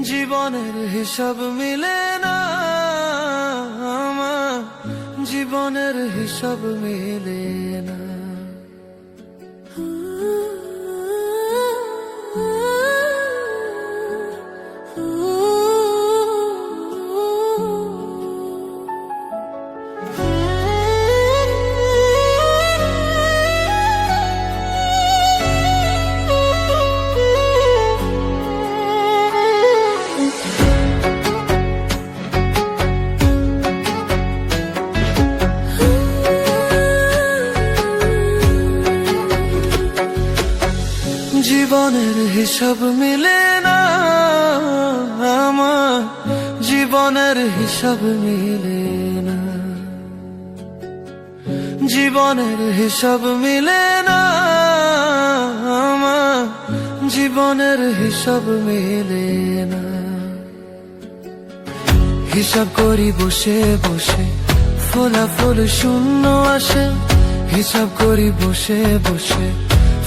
জীবনের হিসাব মিলে না আমার, জীবনের হিসাব মিলে না। জীবনের হিসাব মিলে না আমার, জীবনের হিসাব মিলে না। জীবনের হিসাব মিলে না আমার, জীবনের হিসাব মিলে না। হিসাব করি বসে বসে ফলাফল শূন্য আসে, হিসাব করি বসে বসে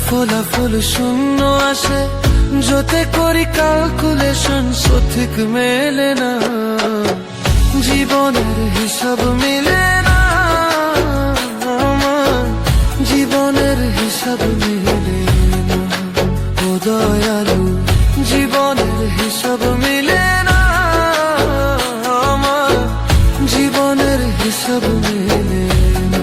ফলাফল শূন্য আসে। যতে করি ক্যালকুলেশন সঠিক মেলে না, জীবনের হিসাব মিলে না আমার, জীবনের হিসাব মিলে না। ও দয়ালু, জীবনের হিসাব মিলে না আমার, জীবনের হিসাব মিলে না।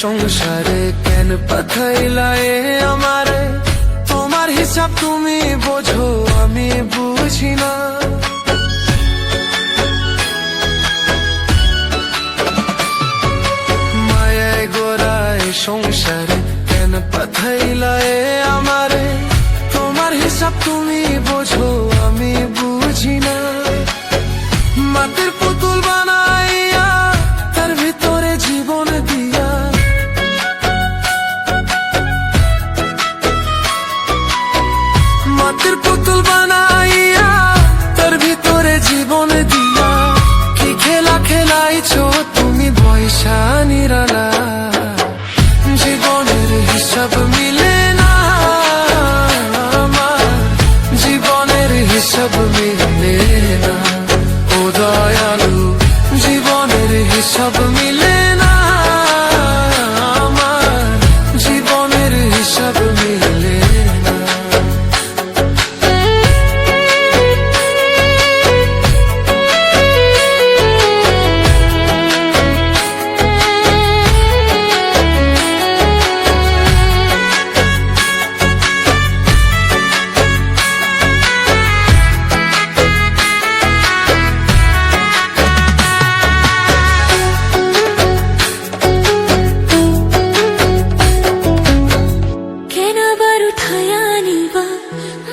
সংসারে কেন পাঠাইলাই আমারে, তোমার হিসাব তুমি বোঝো আমি বুঝি না। মায়ায় গোড়ায় সংসারে কেন পাঠাইলাই আমারে, তোমার হিসাব তুমি বোঝো আমি বুঝি না। মাটির পুতুল বানাইয়া তার ভিতরে জীবন দিয়া, মাটির পুতুল বানাইয়া তার ভিতরে জীবন দিয়া, কি খেলা খেলাইছো তুমি বৈশা নিরালা। জীবনের হিসাব মিলে না আমার, জীবনের হিসাব মিলে না। ও দয়ালু, জীবনের হিসাব মিলে না আমার, জীবনের হিসাব মিলে না।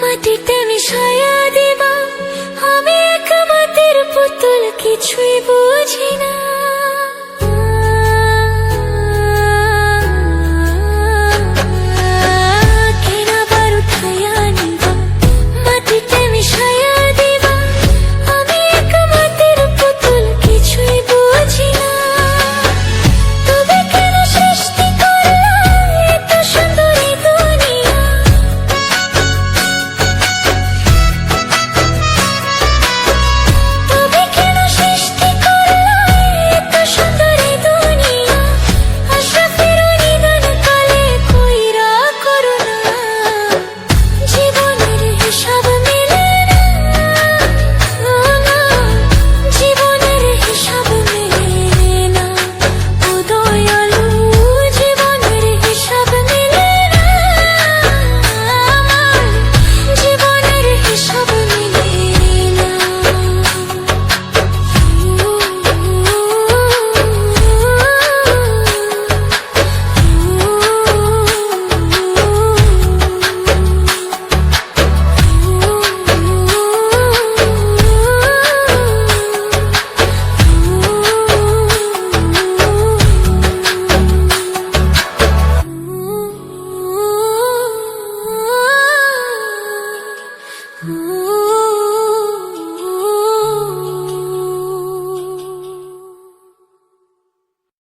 মাটিতে মিশাইয়া দিবা, আমি এক মাটির পুতুল কিছুই বুঝি না।